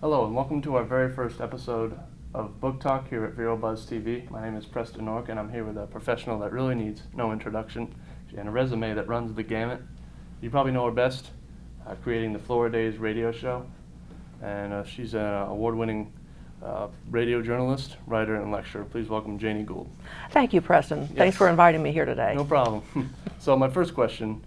Hello and welcome to our very first episode of Book Talk here at VeroBuzz TV. My name is Preston Orrick and I'm here with a professional that really needs no introduction and a resume that runs the gamut. You probably know her best, creating the Florida Days radio show, and she's an award-winning radio journalist, writer, and lecturer. Please welcome Janie Gould. Thank you, Preston. Yes. Thanks for inviting me here today. No problem. So my first question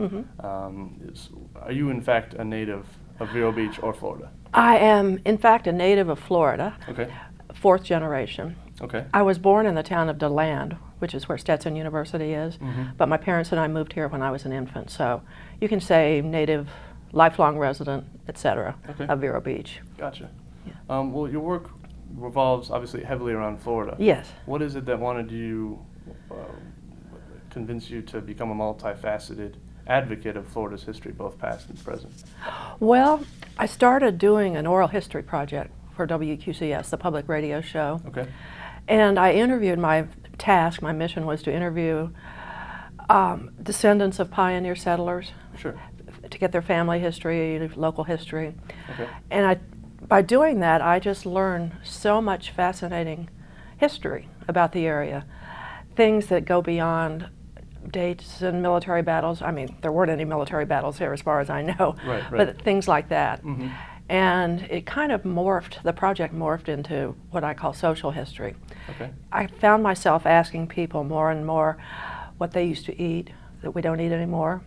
is, are you in fact a native of Vero Beach or Florida? I am, in fact, a native of Florida, Okay. fourth generation. Okay. I was born in the town of DeLand, which is where Stetson University is, but my parents and I moved here when I was an infant, so you can say native, lifelong resident, etc. Okay. of Vero Beach. Gotcha. Yeah. Well, your work revolves obviously heavily around Florida. Yes. What is it that wanted you, convince you to become a multifaceted advocate of Florida's history, both past and present? Well, I started doing an oral history project for WQCS, the public radio show. Okay. And I interviewed, my mission was to interview descendants of pioneer settlers. Sure. To get their family history, local history. Okay. And by doing that, I just learned so much fascinating history about the area. Things that go beyond dates and military battles. I mean, there weren't any military battles here as far as I know, Right. but things like that. And it kind of the project morphed into what I call social history. Okay. I found myself asking people more and more what they used to eat that we don't eat anymore,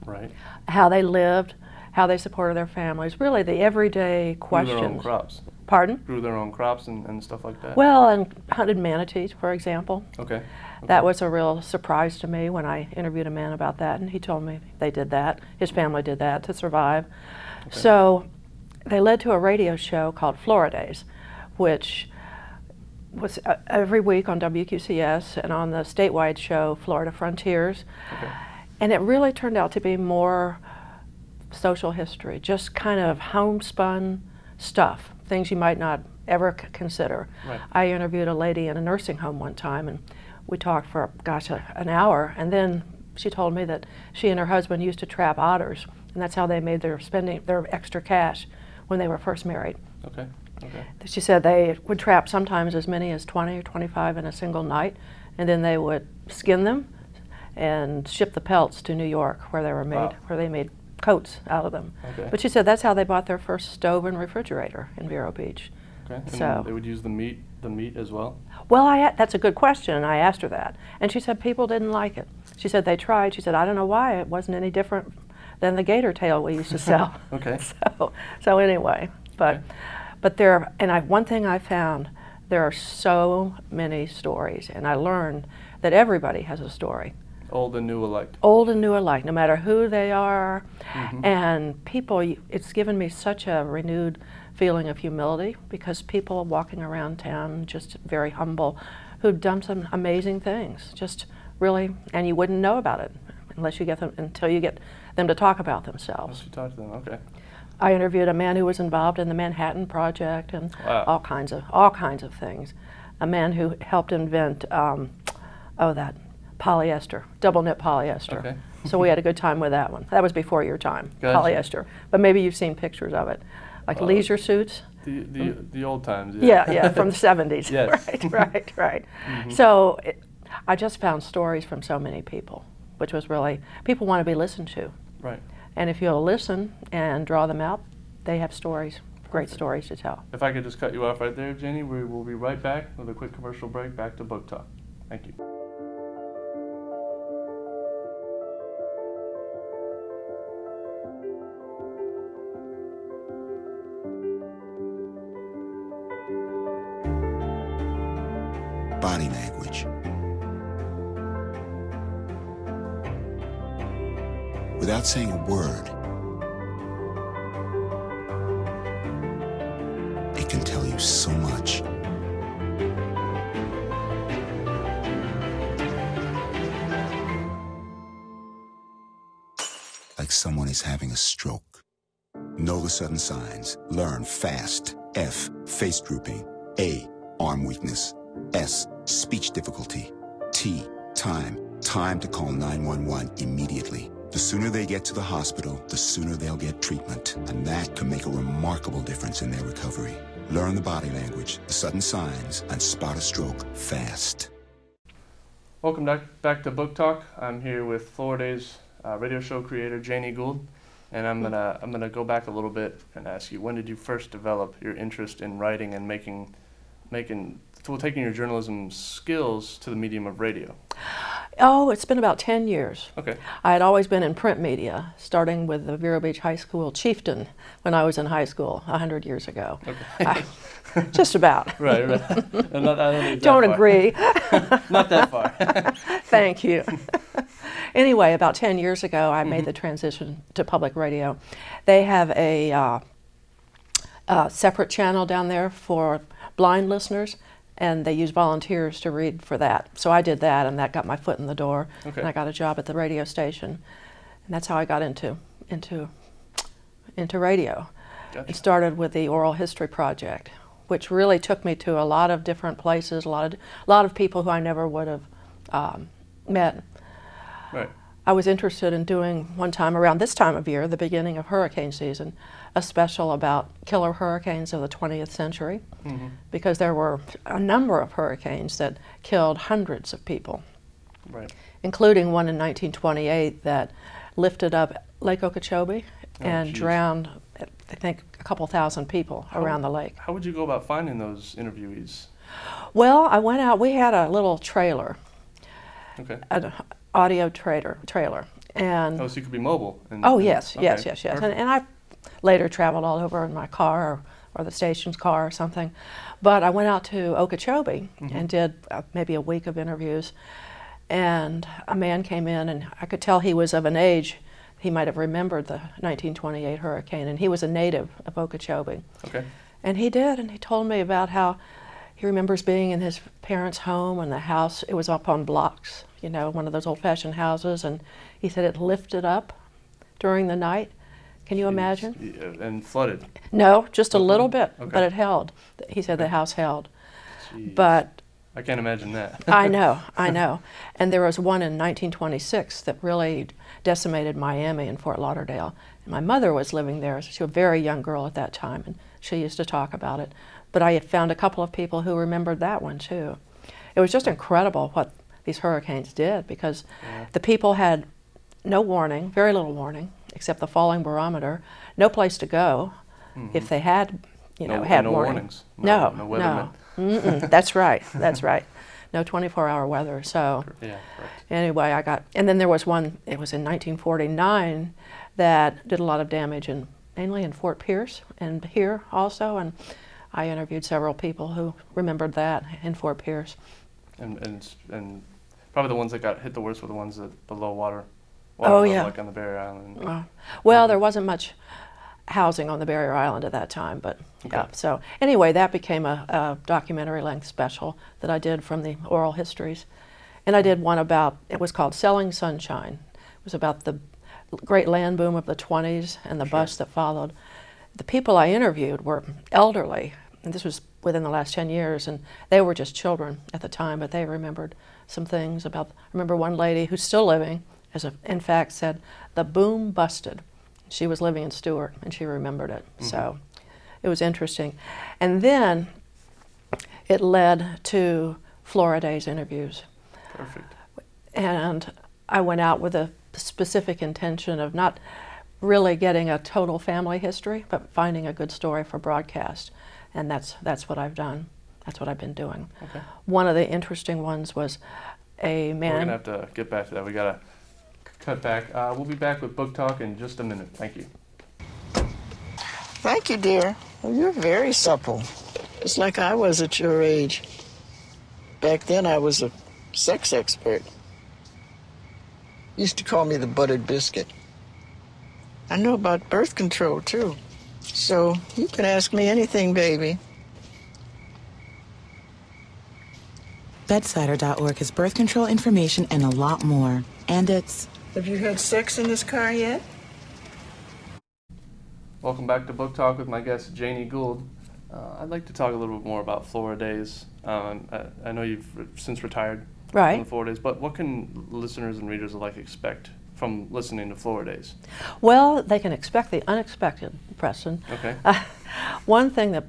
Right. how they lived, how they supported their families, really the everyday questions. Grew their own crops. Pardon? Grew their own crops and stuff like that? Well, and hunted manatees, for example. Okay. That was a real surprise to me when I interviewed a man about that, and he told me they did that. His family did that to survive. Okay. So they led to a radio show called Florida Days, which was every week on WQCS and on the statewide show Florida Frontiers. Okay. And it really turned out to be more social history, just kind of homespun stuff, things you might not ever consider. Right. I interviewed a lady in a nursing home one time, and we talked for, an hour, and then she told me that she and her husband used to trap otters, and that's how they made their extra cash when they were first married. Okay. Okay. She said they would trap sometimes as many as 20 or 25 in a single night, and then they would skin them and ship the pelts to New York, where they were made, Wow. where they made coats out of them. Okay. But she said that's how they bought their first stove and refrigerator in Vero Beach. Okay. And So they would use the meat as well? well, that's a good question, and I asked her that, and she said people didn't like it. She said they tried. She said I don't know why it wasn't any different than the gator tail we used to sell. Okay. So anyway, Okay. but one thing I found, there are so many stories, and I learned that everybody has a story. Old and new alike. Old and new alike, no matter who they are. And people, it's given me such a renewed feeling of humility, because people walking around town, just very humble, who've done some amazing things, just really, and you wouldn't know about it until you get them to talk about themselves. Unless you talk to them, okay. I interviewed a man who was involved in the Manhattan Project and Wow. all kinds of things. A man who helped invent that polyester, double knit polyester. Okay. So we had a good time with that one. That was before your time, Gotcha. Polyester. But maybe you've seen pictures of it, like leisure suits. The old times. Yeah, from the 70s. Yes. Right. So I just found stories from so many people, which was really, people want to be listened to. Right. And if you'll listen and draw them out, they have stories, great stories to tell. If I could just cut you off right there, Janie, we will be right back with a quick commercial break, back to Book Talk. Thank you. Body language. Without saying a word, it can tell you so much. Like someone is having a stroke. Know the sudden signs. Learn fast. F, face drooping. A, arm weakness. S, speech difficulty. T, time. Time to call 911 immediately. The sooner they get to the hospital, the sooner they'll get treatment. And that can make a remarkable difference in their recovery. Learn the body language, the sudden signs, and spot a stroke fast. Welcome back to Book Talk. I'm here with Florida's radio show creator, Janie Gould. And I'm gonna go back a little bit and ask you, when did you first develop your interest in writing and taking your journalism skills to the medium of radio? Oh, it's been about 10 years. Okay. I had always been in print media, starting with the Vero Beach High School Chieftain when I was in high school 100 years ago. Okay. Just about. Right. And I don't need that Don't far. agree. Not that far. Thank you. Anyway, about 10 years ago, I made the transition to public radio. They have a separate channel down there for blind listeners, and they use volunteers to read for that. So I did that, and that got my foot in the door. Okay. And I got a job at the radio station, and that's how I got into radio. Gotcha. It started with the Oral History Project, which really took me to a lot of different places, a lot of people who I never would have met. Right. I was interested in doing, one time around this time of year, the beginning of hurricane season, a special about killer hurricanes of the 20th century, because there were a number of hurricanes that killed hundreds of people, Right. including one in 1928 that lifted up Lake Okeechobee and geez. drowned, I think, a couple thousand people around the lake. How would you go about finding those interviewees? Well, I went out, we had a little trailer, Okay. an audio trailer, and Oh, so you could be mobile. oh yes, okay, yes. perfect. And I later traveled all over in my car or the station's car or something. But I went out to Okeechobee and did maybe a week of interviews. And a man came in, and I could tell he was of an age, he might have remembered the 1928 hurricane, and he was a native of Okeechobee. Okay. And he did, and he told me about how he remembers being in his parents' home, and the house, it was up on blocks, you know, one of those old-fashioned houses, and he said it lifted up during the night. Can you imagine? Yeah, and flooded. No, just a little bit, Okay. but it held. He said the house held. Jeez. But I can't imagine that. I know. And there was one in 1926 that really decimated Miami and Fort Lauderdale. And my mother was living there. She was a very young girl at that time, and she used to talk about it. But I found a couple of people who remembered that one too. It was just incredible what these hurricanes did, because the people had no warning, very little warning, except the falling barometer, no place to go if they had, had no warning. warnings. No weathermen. That's right, that's right. No 24-hour weather, so Yeah, correct. anyway, and then there was one, it was in 1949, that did a lot of damage, mainly in Fort Pierce and here also, and I interviewed several people who remembered that in Fort Pierce. And probably the ones that got hit the worst were the ones that below water Oh, level, yeah. like on the Barrier Island. Well, there wasn't much housing on the Barrier Island at that time, but yeah. So anyway, that became a documentary length special that I did from the oral histories. And I did one about, it was called Selling Sunshine. It was about the great land boom of the 20s and the bust that followed. The people I interviewed were elderly, and this was within the last 10 years, and they were just children at the time, but they remembered some things about, I remember one lady who's still living, in fact said, the boom busted. She was living in Stewart, and she remembered it. So it was interesting. And then it led to Floriday's interviews. Perfect. And I went out with a specific intention of not really getting a total family history, but finding a good story for broadcast. And that's what I've done. That's what I've been doing. Okay. One of the interesting ones was a man. We're going to have to get back to that. We got to cut back. We'll be back with Book Talk in just a minute. Thank you. Thank you, dear. Well, you're very supple. Just like I was at your age. Back then, I was a sex expert. Used to call me the buttered biscuit. I know about birth control, too. So you can ask me anything, baby. Bedsider.org has birth control information and a lot more. And it's... Have you had sex in this car yet? Welcome back to Book Talk with my guest, Janie Gould. I'd like to talk a little bit more about Floridays. I know you've since retired Right. from the Floridays, but what can listeners and readers alike expect from listening to Floridays? Well, they can expect the unexpected, Preston. Okay. One thing that,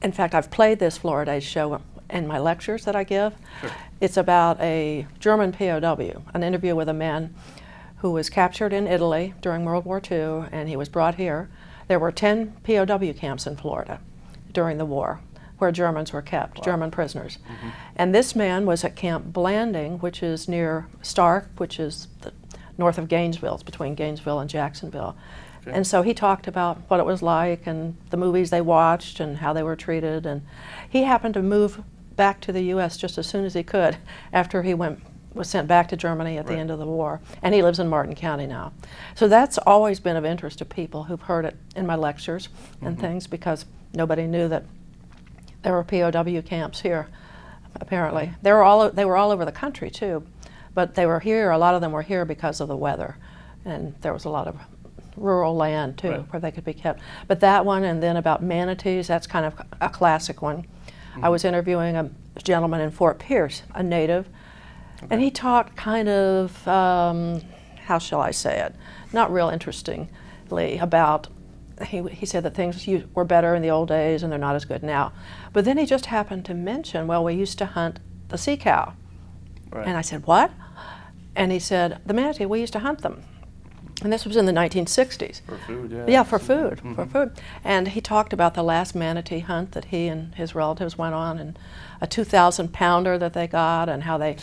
in fact, I've played this Floridays show in my lectures that I give. Sure. It's about a German POW, an interview with a man who was captured in Italy during World War II, and he was brought here. There were 10 POW camps in Florida during the war where Germans were kept, German prisoners. And this man was at Camp Blanding, which is near Stark, which is north of Gainesville. It's between Gainesville and Jacksonville. Okay. And so he talked about what it was like and the movies they watched and how they were treated. And he happened to move back to the U.S. just as soon as he could after he was sent back to Germany at the end of the war. And he lives in Martin County now. So that's always been of interest to people who've heard it in my lectures and things, because nobody knew that there were POW camps here, apparently. They were all over the country, too. But they were here, a lot of them were here because of the weather. And there was a lot of rural land, too, where they could be kept. But that one, and then about manatees, that's kind of a classic one. I was interviewing a gentleman in Fort Pierce, a native, and he talked kind of, how shall I say it, not real interestingly about, he said that things were better in the old days and they're not as good now. But then he just happened to mention, well, we used to hunt the sea cow. And I said, what? And he said, the manatee, we used to hunt them. And this was in the 1960s. For food, yeah. Yeah, for food, for food. And he talked about the last manatee hunt that he and his relatives went on, and a 2,000-pounder that they got, and how they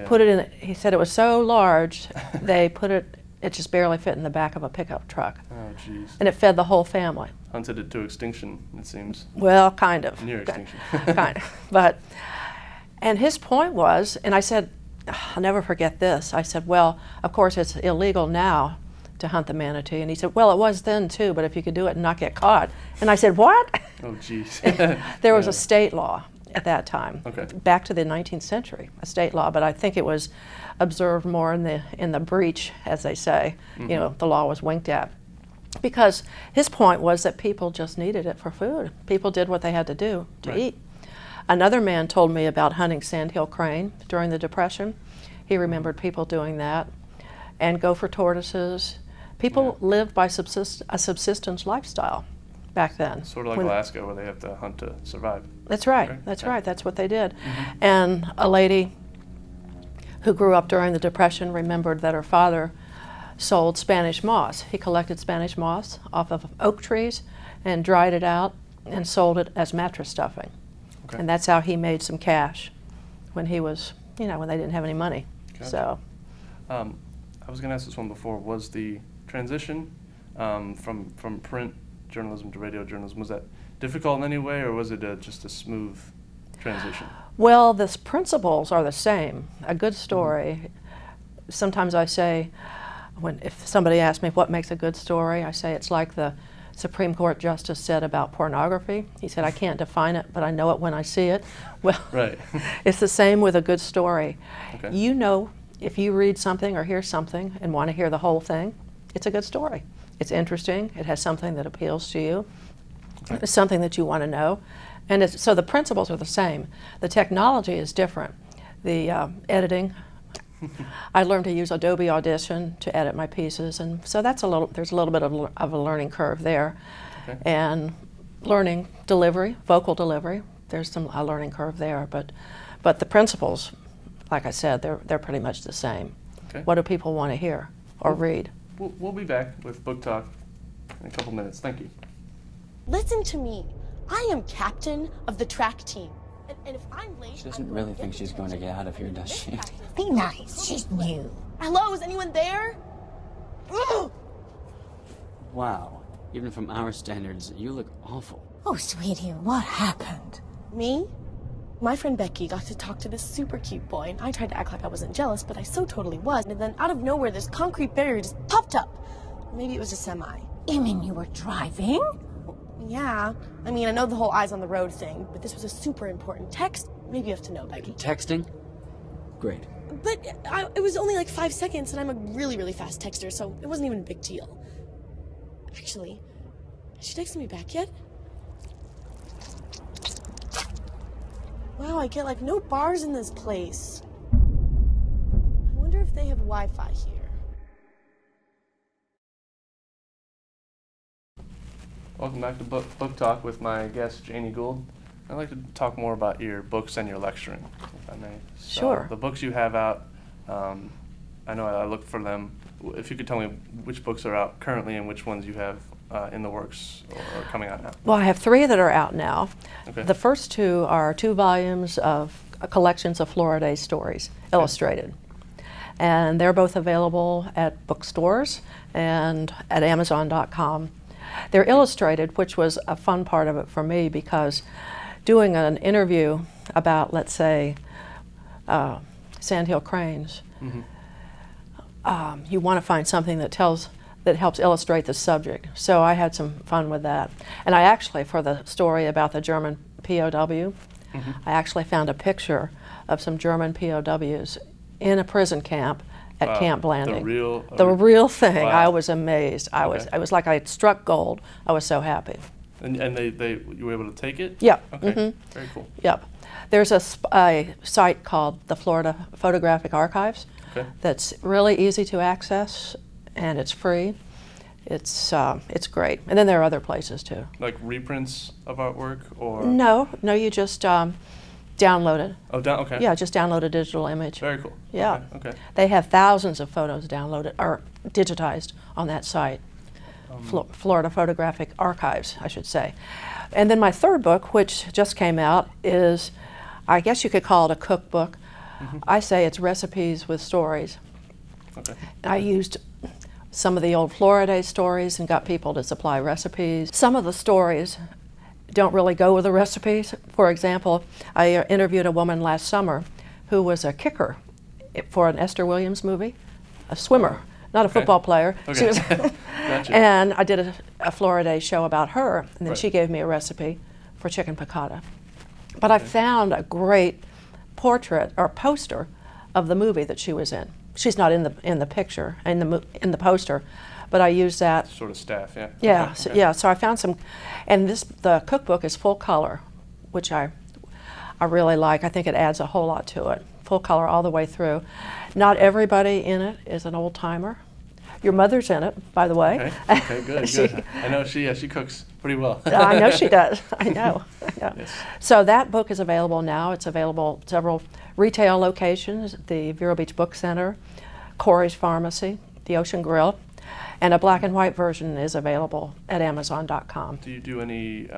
put it in. He said it was so large, they put it just barely fit in the back of a pickup truck. Oh, jeez. And it fed the whole family. Hunted it to extinction, it seems. Well, kind of. Near extinction. Kind of. And his point was, and I said, I'll never forget this. I said, well, of course it's illegal now to hunt the manatee. And he said, well, it was then too, but if you could do it and not get caught. And I said, what? Oh, jeez. There was a state law at that time, back to the 19th century, a state law, but I think it was observed more in the breach, as they say. You know, the law was winked at. Because his point was that people just needed it for food. People did what they had to do to eat. Another man told me about hunting sandhill crane during the Depression. He remembered people doing that. And gopher tortoises. People lived by a subsistence lifestyle back then. Sort of like Alaska, where they have to hunt to survive. That's right. That's right. That's what they did. And a lady who grew up during the Depression remembered that her father sold Spanish moss. He collected Spanish moss off of oak trees and dried it out and sold it as mattress stuffing. And that's how he made some cash when he was, you know, when they didn't have any money. Gotcha. So. I was going to ask this one before. Was the transition from print journalism to radio journalism, was that difficult in any way, or was it just a smooth transition? Well, the principles are the same. A good story, sometimes I say, if somebody asks me what makes a good story, I say it's like the Supreme Court Justice said about pornography. He said, I can't define it, but I know it when I see it. Well, it's the same with a good story. You know, if you read something or hear something and want to hear the whole thing, it's a good story. It's interesting. It has something that appeals to you. It's something that you want to know. And so the principles are the same. The technology is different. The editing, I learned to use Adobe Audition to edit my pieces, and so there's a little bit of a learning curve there. And learning delivery, vocal delivery, there's a learning curve there, but the principles, like I said, they're pretty much the same. What do people want to hear or read? We'll be back with Book Talk in a couple minutes. Thank you. Listen to me. I am captain of the track team. And if I'm late, she doesn't really think she's going to get out of here, does she? Be nice. She's new. Hello, is anyone there? Ugh! Wow. Even from our standards, you look awful. Oh, sweetie, what happened? Me? My friend Becky got to talk to this super cute boy, and I tried to act like I wasn't jealous, but I so totally was. And then out of nowhere, this concrete barrier just popped up. Maybe it was a semi. You mean you were driving? Yeah. I mean, I know the whole eyes on the road thing, but this was a super important text. Maybe you have to know, Becky. Texting? Great. But it was only like 5 seconds, and I'm a really, really fast texter, so it wasn't even a big deal. Actually, has she texted me back yet? Wow, I get like no bars in this place. I wonder if they have Wi-Fi here. Welcome back to Book Talk with my guest, Janie Gould. I'd like to talk more about your books and your lecturing, if I may. So Sure. The books you have out, I know I looked for them. If you could tell me which books are out currently and which ones you have in the works or coming out now. Well, I have 3 that are out now. Okay. The first 2 are 2 volumes of collections of Florida stories, illustrated. And they're both available at bookstores and at Amazon.com. They're illustrated, which was a fun part of it for me, because doing an interview about, let's say, sandhill cranes, you want to find something that helps illustrate the subject. So I had some fun with that. And I actually, for the story about the German POW, I actually found a picture of some German POWs in a prison camp at Camp Blanding. The real thing. Wow. I was amazed. It was like I had struck gold. I was so happy. And you were able to take it? Yep. Okay. Very cool. Yep. There's a site called the Florida Photographic Archives. Okay. That's really easy to access, and it's free. It's great. And then there are other places too. Like reprints of artwork, or? No, you just download it. Oh, okay. Yeah, just download a digital image. Very cool. Yeah. Okay. They have thousands of photos downloaded or digitized on that site. Florida Photographic Archives, I should say. And then my third book, which just came out, is, I guess you could call it a cookbook. I say it's recipes with stories. Okay. I used some of the old Florida stories and got people to supply recipes. Some of the stories don't really go with the recipes. For example, I interviewed a woman last summer who was a kicker for an Esther Williams movie, a swimmer, not a football player. Okay. She was Gotcha. And I did a Florida show about her, and then Right. she gave me a recipe for chicken piccata. But I found a great portrait or poster of the movie that she was in. She's not in the picture, in the poster, but I used that. Sort of staff, yeah. Yeah, Okay. so, yeah. So I found some, and the cookbook is full color, which I really like. I think it adds a whole lot to it. Full color all the way through. Not everybody in it is an old timer. Your mother's in it, by the way. Okay, good, good. I know she cooks pretty well. I know she does. I know. Yes. So that book is available now. It's available at several retail locations: the Vero Beach Book Center, Corey's Pharmacy, the Ocean Grill, and a black and white version is available at Amazon.com. Do you do any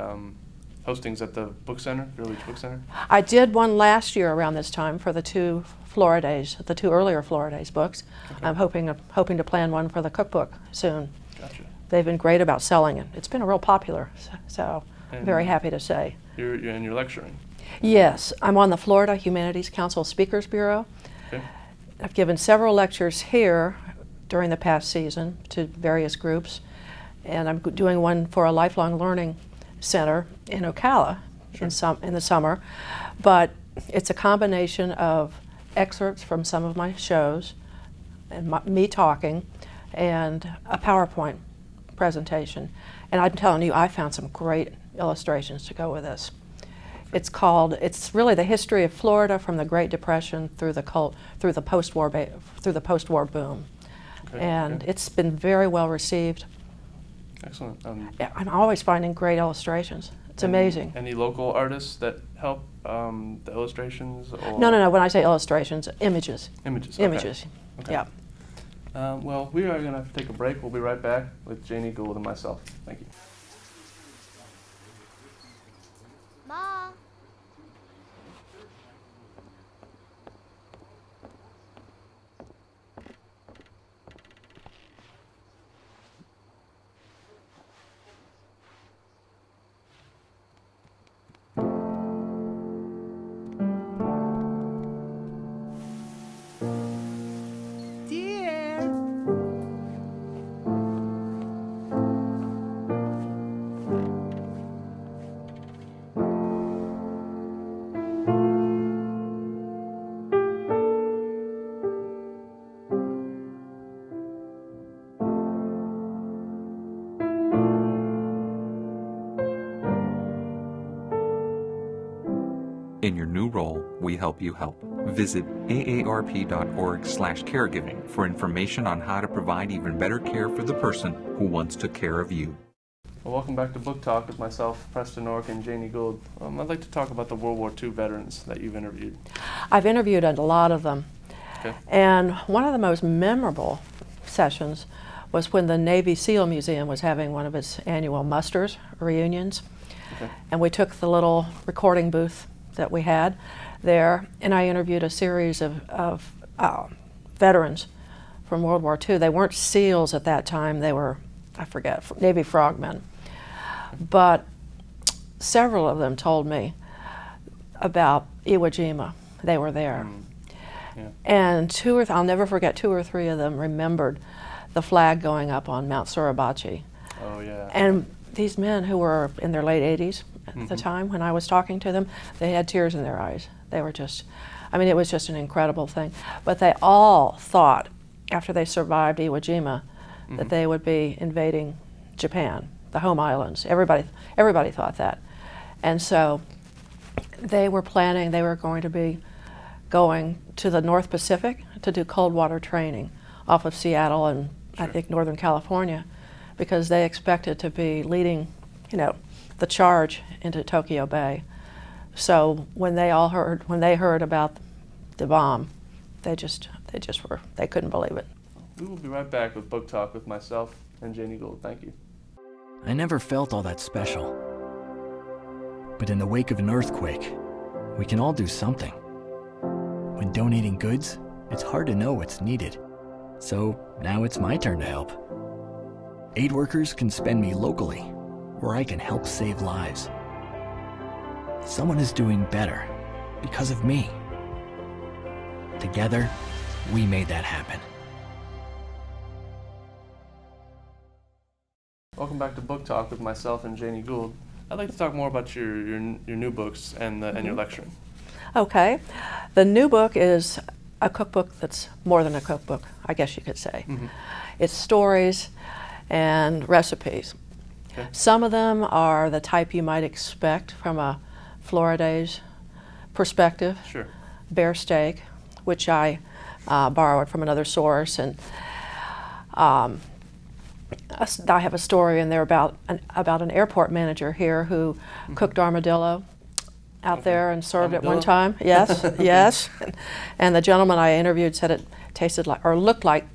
postings at the book center, Vero Beach Book Center? I did one last year around this time for the 2 Floridays, the 2 earlier Floridays books. Okay. I'm hoping to plan one for the cookbook soon. Gotcha. They've been great about selling it. It's been real popular, so I'm very happy to say. You're lecturing. Yes, I'm on the Florida Humanities Council Speakers Bureau. Okay. I've given several lectures here during the past season to various groups, and I'm doing one for a lifelong learning center in Ocala in the summer. But it's a combination of excerpts from some of my shows and me talking and a PowerPoint presentation. And I'm telling you, I found some great illustrations to go with this. It's really the history of Florida from the Great Depression through the post-war boom. Okay, and okay. it's been very well received. Excellent. I'm always finding great illustrations. It's amazing. Any local artists that help the illustrations? Or? No. When I say illustrations, images. Images. Okay. Images. Okay. Yeah. Well, we are going to have to take a break. We'll be right back with Janie Gould and myself. Thank you. Ma. In your new role, we help you help. Visit aarp.org/caregiving for information on how to provide even better care for the person who once took care of you. Well, welcome back to Book Talk with myself, Preston Orrick, and Janie Gould. I'd like to talk about the World War II veterans that you've interviewed. I've interviewed a lot of them. Okay. And one of the most memorable sessions was when the Navy SEAL Museum was having one of its annual musters, reunions. Okay. And we took the little recording booth that we had there, and I interviewed a series of veterans from World War II. They weren't SEALs at that time, they were, I forget, Navy frogmen. But several of them told me about Iwo Jima. They were there. Yeah. And I'll never forget, 2 or 3 of them remembered the flag going up on Mount Suribachi. Oh, yeah. And these men who were in their late 80s at the time when I was talking to them, they had tears in their eyes. They were just, I mean, it was just an incredible thing. But they all thought, after they survived Iwo Jima, that they would be invading Japan, the home islands. Everybody thought that. And so they were planning, they were going to be going to the North Pacific to do cold water training off of Seattle and I think Northern California, because they expected to be leading, you know, the charge into Tokyo Bay. So when they heard about the bomb, they couldn't believe it. We will be right back with Book Talk with myself and Janie Gould. Thank you. I never felt all that special. But in the wake of an earthquake, we can all do something. When donating goods, it's hard to know what's needed. So now it's my turn to help. Aid workers can spend me locally, where I can help save lives. Someone is doing better because of me. Together, we made that happen. Welcome back to Book Talk with myself and Janie Gould. I'd like to talk more about your new books and your lecturing. Okay. The new book is a cookbook that's more than a cookbook, I guess you could say. It's stories and recipes. Okay. Some of them are the type you might expect from a Florida's perspective. Sure. Bear steak, which I borrowed from another source, and I have a story in there about an airport manager here who cooked armadillo out there and served it one time. Yes, yes. And the gentleman I interviewed said it tasted like, or looked like,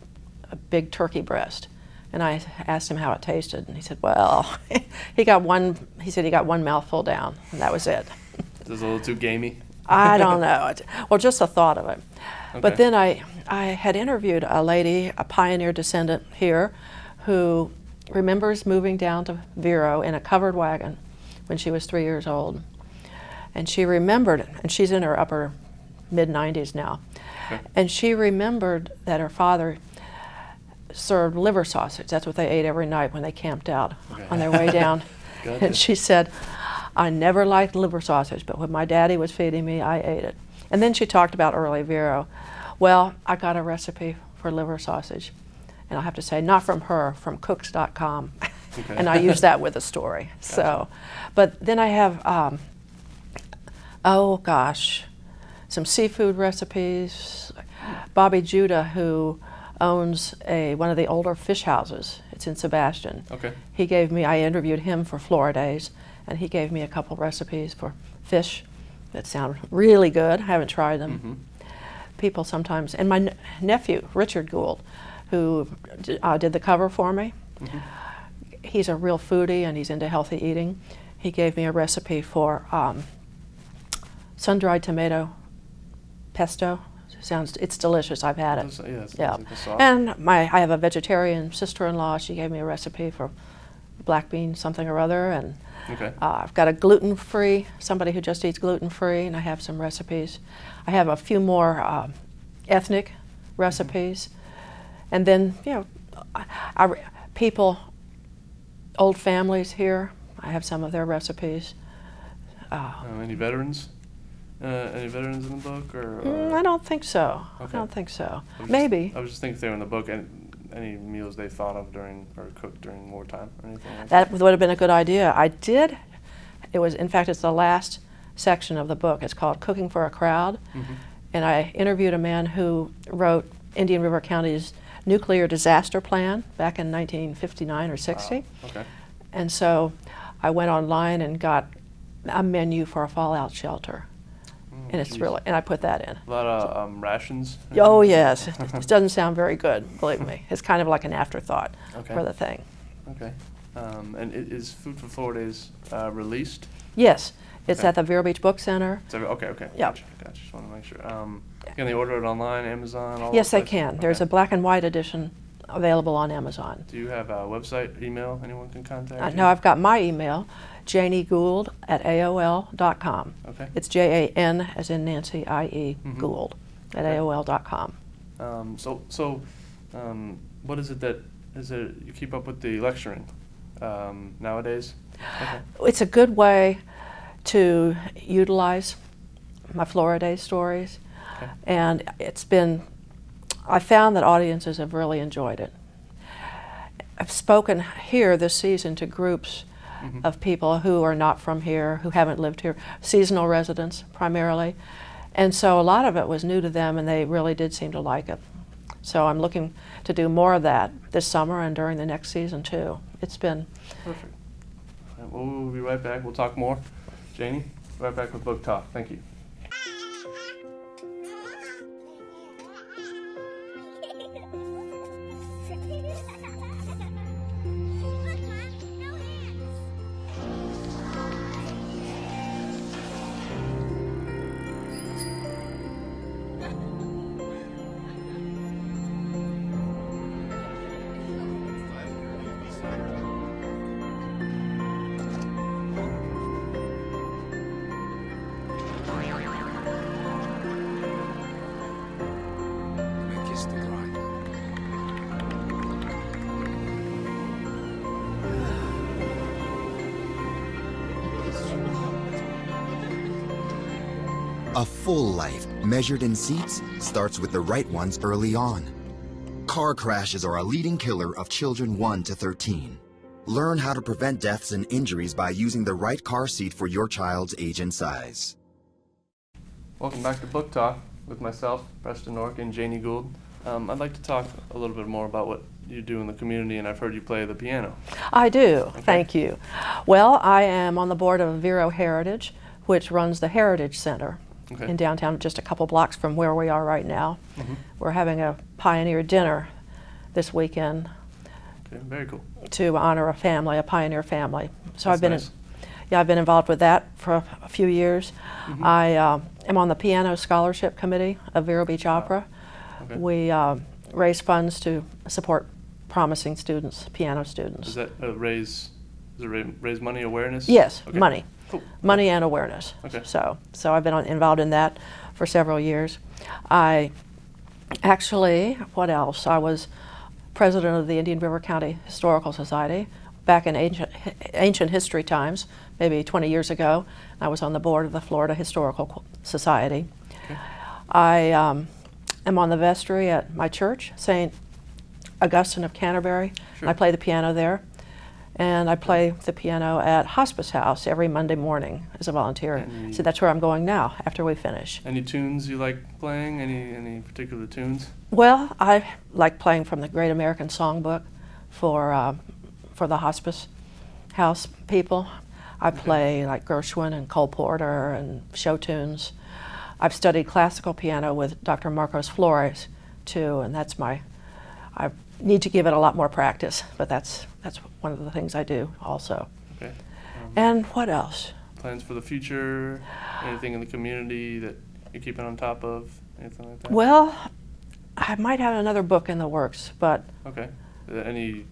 a big turkey breast. And I asked him how it tasted, and he said, well, he said he got one mouthful down, and that was it. Is this a little too gamey? I don't know. Well, just the thought of it. Okay. But then I had interviewed a lady, a pioneer descendant here, who remembers moving down to Vero in a covered wagon when she was 3 years old. And she remembered, and she's in her upper mid-90s now, Okay. and she remembered that her father served liver sausage. That's what they ate every night when they camped out on their way down. Gotcha. And she said, I never liked liver sausage, but when my daddy was feeding me, I ate it. And then she talked about early Vero. Well, I got a recipe for liver sausage. And I have to say, not from her, from cooks.com. Okay. And I use that with a story. Gotcha. So, but then I have, oh gosh, some seafood recipes. Bobby Judah, who owns one of the older fish houses. It's in Sebastian. Okay. I interviewed him for Florida's, and he gave me a couple recipes for fish that sound really good. I haven't tried them. People sometimes, and my nephew, Richard Gould, who did the cover for me, he's a real foodie and he's into healthy eating. He gave me a recipe for sun-dried tomato pesto. It's delicious. I've had it. Yeah. Like a sauce. And I have a vegetarian sister-in-law. She gave me a recipe for black bean something or other, and Okay. I've got a gluten-free, somebody who just eats gluten-free, and I have some recipes. I have a few more ethnic recipes, and then people, old families here. I have some of their recipes. Any veterans? Any veterans in the book, or? I don't think so. Okay. I don't think so. I Maybe. was just thinking if they were in the book, any meals they thought of during or cooked during wartime or anything like That would have been a good idea. I did. In fact, it's the last section of the book. It's called Cooking for a Crowd. And I interviewed a man who wrote Indian River County's nuclear disaster plan back in 1959 or 60. Okay. And so I went online and got a menu for a fallout shelter. And it's really, and I put that in. A lot of rations? Oh yes, it doesn't sound very good, believe me. It's kind of like an afterthought for the thing. Okay. And is Food for Florida Days released? Yes, it's at the Vero Beach Book Center. Okay. Yep. Gotcha. Just want to make sure. Can they order it online, Amazon? All Yes, they those can. places? There's a black and white edition available on Amazon. Do you have a website, email anyone can contact you? No, I've got my email, Janie Gould at AOL.com. Okay. It's Jan as in Nancy, I-E, Gould at AOL.com. What is it you keep up with the lecturing nowadays? Okay. It's a good way to utilize my Florida Day stories. Okay. And I found that audiences have really enjoyed it. I've spoken here this season to groups of people who are not from here, who haven't lived here, seasonal residents primarily. And so a lot of it was new to them, and they really did seem to like it. So I'm looking to do more of that this summer and during the next season too. It's been perfect. All right, well, we'll be right back. We'll talk more. Janie, right back with Book Talk. Thank you. A full life, measured in seats, starts with the right ones early on. Car crashes are a leading killer of children 1 to 13. Learn how to prevent deaths and injuries by using the right car seat for your child's age and size. Welcome back to Book Talk with myself, Preston Orrick, and Janie Gould. I'd like to talk a little bit more about what you do in the community, and I've heard you play the piano. I do, thank you. Well, I am on the board of Vero Heritage, which runs the Heritage Center in downtown, just a couple blocks from where we are right now. We're having a pioneer dinner this weekend. Okay, very cool. To honor a pioneer family. So That's nice. I've been involved with that for a few years. I am on the Piano Scholarship Committee of Vero Beach Opera. We raise funds to support promising students, piano students. Does that raise money, awareness? Yes, okay. Money. Cool. Money and awareness. Okay. So I've been involved in that for several years. I actually, what else? I was president of the Indian River County Historical Society back in ancient history times, maybe 20 years ago. I was on the board of the Florida Historical Society. Okay. I am on the vestry at my church, St. Augustine of Canterbury. Sure. I play the piano there. And I play the piano at Hospice House every Monday morning as a volunteer. So that's where I'm going now after we finish. Any tunes you like playing? Any particular tunes? Well, I like playing from the Great American Songbook for the Hospice House people. I play like Gershwin and Cole Porter and show tunes. I've studied classical piano with Dr. Marcos Flores too, and that's I need to give it a lot more practice, but that's one of the things I do also. Okay. And what else? Plans for the future? Anything in the community that you're keeping on top of? Anything like that? Well, I might have another book in the works, but okay. Any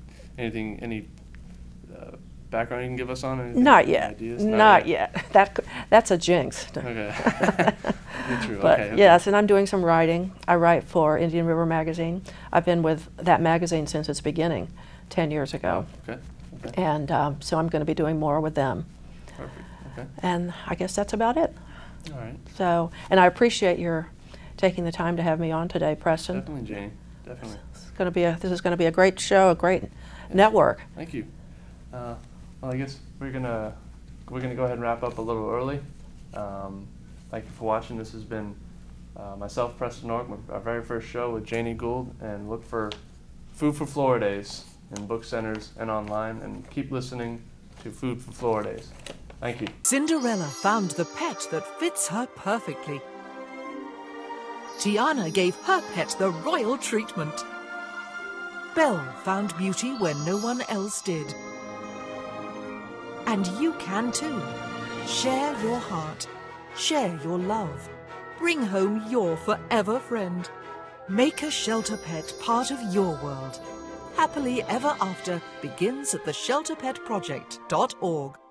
background you can give us on? Anything? Not yet. Ideas? Not yet. That's a jinx. Okay. True. But okay. yes, and I'm doing some writing. I write for Indian River Magazine. I've been with that magazine since its beginning, 10 years ago. Oh, okay. And so I'm going to be doing more with them. Perfect. Okay. And I guess that's about it. All right. So, and I appreciate your taking the time to have me on today, Preston. Definitely, Janie. Definitely. This is going to be a great show, a great network. Thank you. Well, I guess we're gonna go ahead and wrap up a little early. Thank you for watching. This has been myself, Preston Orrick, our very first show with Janie Gould, and look for Food for Florida Days in book centers and online, and keep listening to Food for Flora Days. Thank you. Cinderella found the pet that fits her perfectly. Tiana gave her pet the royal treatment. Belle found beauty where no one else did. And you can too. Share your heart. Share your love. Bring home your forever friend. Make a shelter pet part of your world. Happily Ever After begins at theshelterpetproject.org.